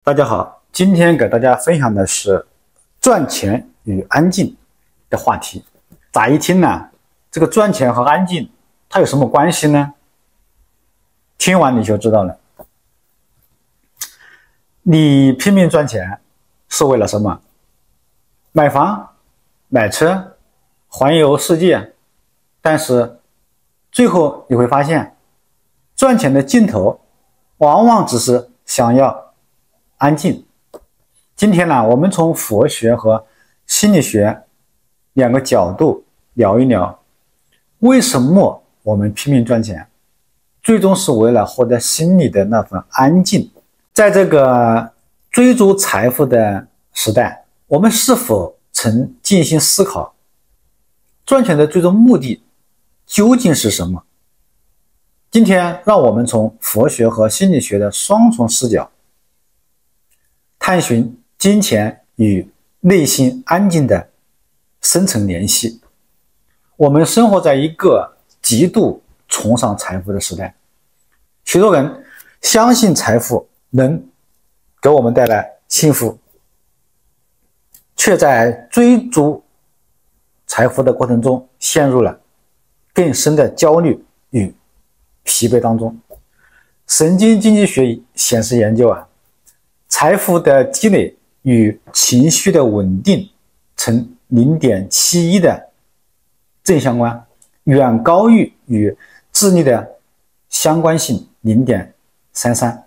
大家好，今天给大家分享的是赚钱与安静的话题。乍一听呢，这个赚钱和安静它有什么关系呢？听完你就知道了。你拼命赚钱是为了什么？买房、买车、环游世界。但是最后你会发现，赚钱的尽头往往只是想要安静。今天呢，我们从佛学和心理学两个角度聊一聊，为什么我们拼命赚钱，最终是为了获得心里的那份安静。在这个追逐财富的时代，我们是否曾静心思考，赚钱的最终目的究竟是什么？今天让我们从佛学和心理学的双重视角探寻金钱与内心安静的深层联系。我们生活在一个极度崇尚财富的时代，许多人相信财富能给我们带来幸福，却在追逐财富的过程中陷入了更深的焦虑与疲惫当中。神经经济学显示研究财富的积累与情绪的稳定呈 0.71 的正相关，远高于与智力的相关性 0.33。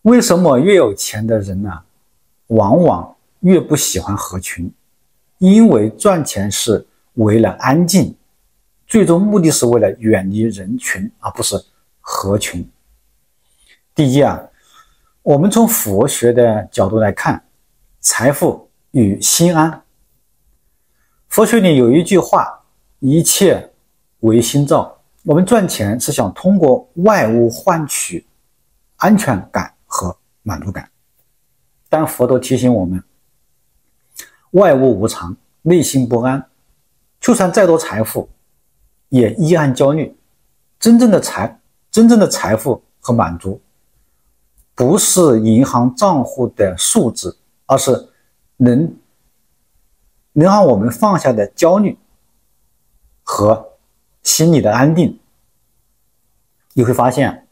为什么越有钱的人呢，往往越不喜欢合群？因为赚钱是为了安静，最终目的是为了远离人群，而不是合群。第一我们从佛学的角度来看财富与心安。佛学里有一句话，一切为心造。我们赚钱是想通过外物换取安全感和满足感，但佛陀提醒我们，外物无常，内心不安，就算再多财富也依然焦虑。真正的财富和满足不是银行账户的数字，而是能让我们放下的焦虑和心理的安定。你会发现，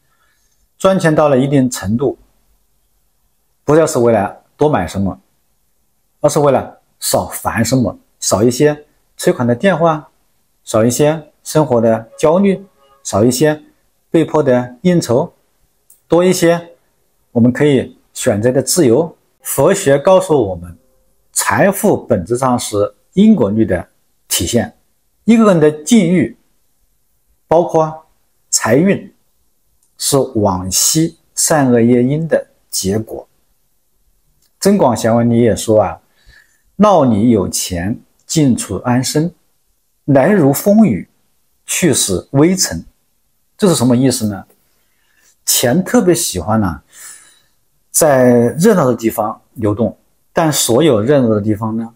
赚钱到了一定程度，不再是为了多买什么，而是为了少烦什么，少一些催款的电话，少一些生活的焦虑，少一些被迫的应酬，多一些我们可以选择的自由。佛学告诉我们，财富本质上是因果律的体现。一个人的境遇，包括财运，是往昔善恶业因的结果。增广贤文里也说闹你有钱，尽处安身，来如风雨，去时微尘。这是什么意思呢？钱特别喜欢在热闹的地方流动，但所有热闹的地方呢，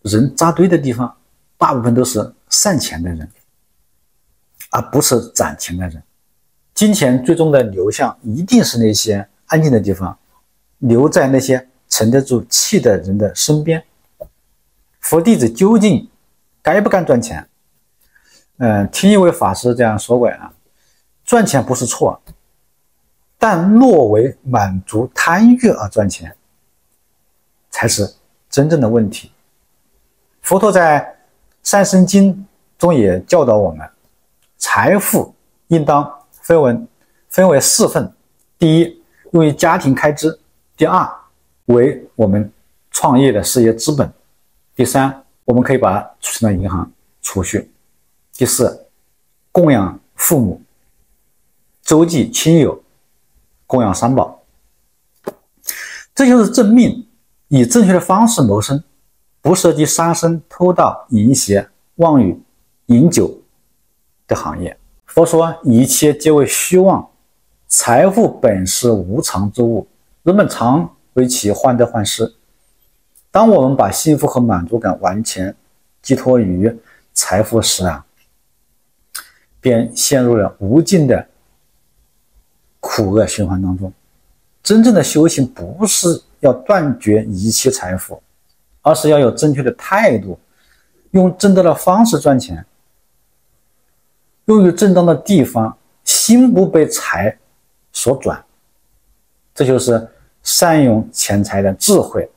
人扎堆的地方，大部分都是散钱的人，而不是攒钱的人。金钱最终的流向一定是那些安静的地方，留在那些沉得住气的人的身边。佛弟子究竟该不该赚钱？听一位法师这样说过赚钱不是错，但若为满足贪欲而赚钱，才是真正的问题。佛陀在《三生经》中也教导我们，财富应当分为4份：第一，用于家庭开支；第二，为我们创业的事业资本；第三，我们可以把它储存到银行储蓄；第四，供养父母、周济亲友、供养三宝。这就是正命，以正确的方式谋生，不涉及杀生、偷盗、淫邪、妄语、饮酒的行业。佛说一切皆为虚妄，财富本是无常之物，人们常为其患得患失。当我们把幸福和满足感完全寄托于财富时便陷入了无尽的苦恶循环当中。真正的修行不是要断绝一切财富，而是要有正确的态度，用正当的方式赚钱，用于正当的地方，心不被财所转。这就是善用钱财的智慧，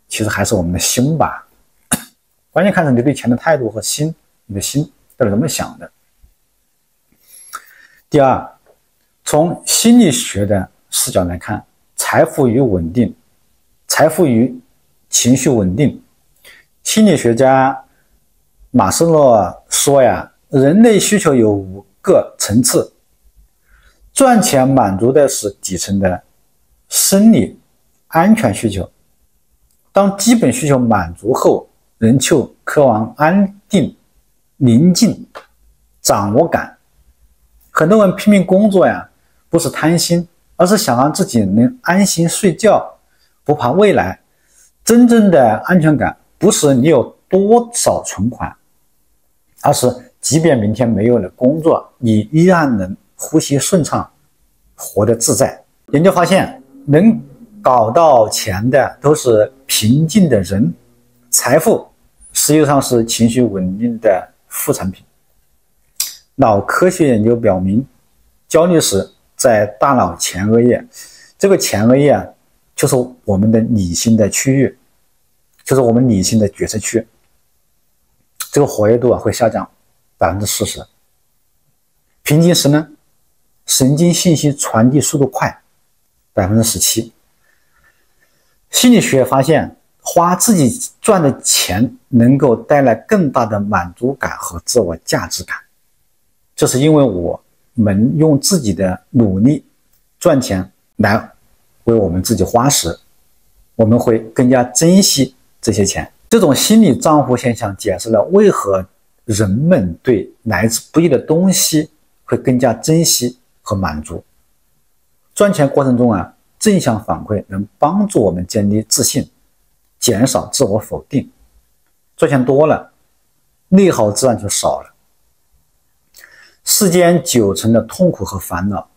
其实还是我们的心吧。关键看是你对钱的态度和心，你的心到底怎么想的。第二，从心理学的视角来看，财富与稳定，财富与情绪稳定。心理学家马斯洛说呀，人类需求有5个层次，赚钱满足的是底层的生理安全需求。当基本需求满足后，人就渴望安定、宁静、掌握感。很多人拼命工作呀，不是贪心，而是想让自己能安心睡觉，不怕未来。真正的安全感不是你有多少存款，而是即便明天没有了工作，你依然能呼吸顺畅，活得自在。研究发现，能搞到钱的都是平静的人，财富实际上是情绪稳定的副产品。脑科学研究表明，焦虑时在大脑前额叶，这个前额叶就是我们的理性的区域，就是我们理性的决策区，这个活跃度会下降40%。平静时呢，神经信息传递速度快，17%。心理学发现，花自己赚的钱能够带来更大的满足感和自我价值感。这是因为我们用自己的努力赚钱来为我们自己花时，我们会更加珍惜这些钱。这种心理账户现象解释了为何人们对来之不易的东西会更加珍惜和满足。赚钱过程中正向反馈能帮助我们建立自信，减少自我否定。赚钱多了，内耗自然就少了。世间90%的痛苦和烦恼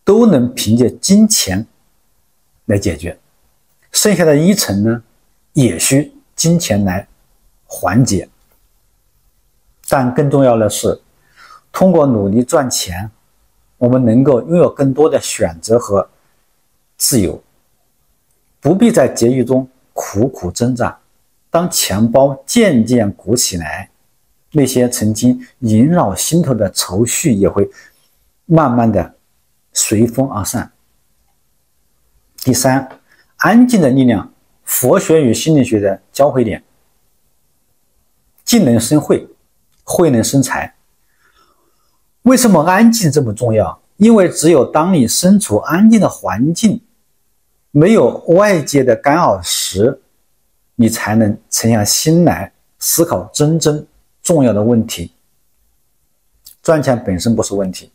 都能凭借金钱来解决，剩下的1%呢，也需金钱来缓解。但更重要的是，通过努力赚钱，我们能够拥有更多的选择和自由，不必在拮据中苦苦挣扎。当钱包渐渐鼓起来，那些曾经萦绕心头的愁绪也会慢慢的随风而散。第三，安静的力量，佛学与心理学的交汇点。静能生慧，慧能生财。为什么安静这么重要？因为只有当你身处安静的环境，没有外界的干扰时，你才能沉下心来思考真正重要的问题。赚钱本身不是问题，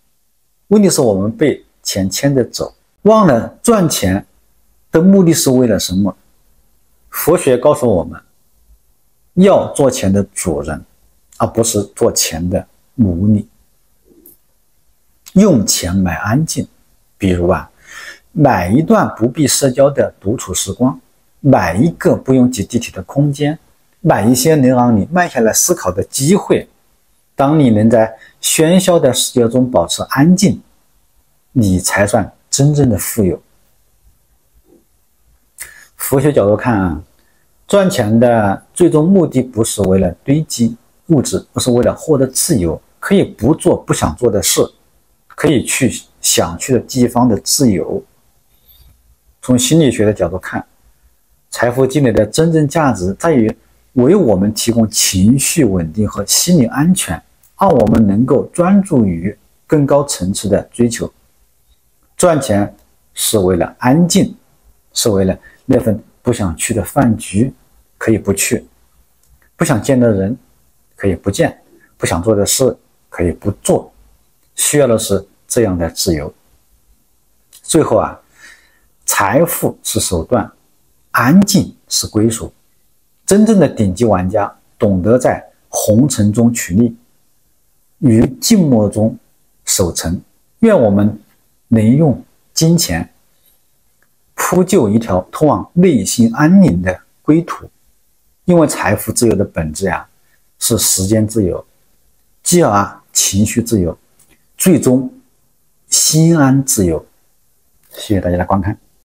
问题是我们被钱牵着走，忘了赚钱的目的是为了什么。佛学告诉我们，要做钱的主人，而不是做钱的奴隶。用钱买安静，比如买一段不必社交的独处时光，买一个不用挤地铁的空间，买一些能让你慢下来思考的机会。当你能在喧嚣的世界中保持安静，你才算真正的富有。佛学角度看赚钱的最终目的不是为了堆积物质，而是为了获得自由，可以不做不想做的事，可以去想去的地方的自由。从心理学的角度看，财富积累的真正价值在于为我们提供情绪稳定和心理安全，让我们能够专注于更高层次的追求。赚钱是为了安静，是为了那份不想去的饭局可以不去，不想见的人可以不见，不想做的事可以不做，需要的是这样的自由。最后财富是手段，安静是归属。真正的顶级玩家懂得在红尘中取利，于静默中守成。愿我们能用金钱铺就一条通往内心安宁的归途。因为财富自由的本质呀，是时间自由，继而情绪自由，最终心安自由。谢谢大家的观看。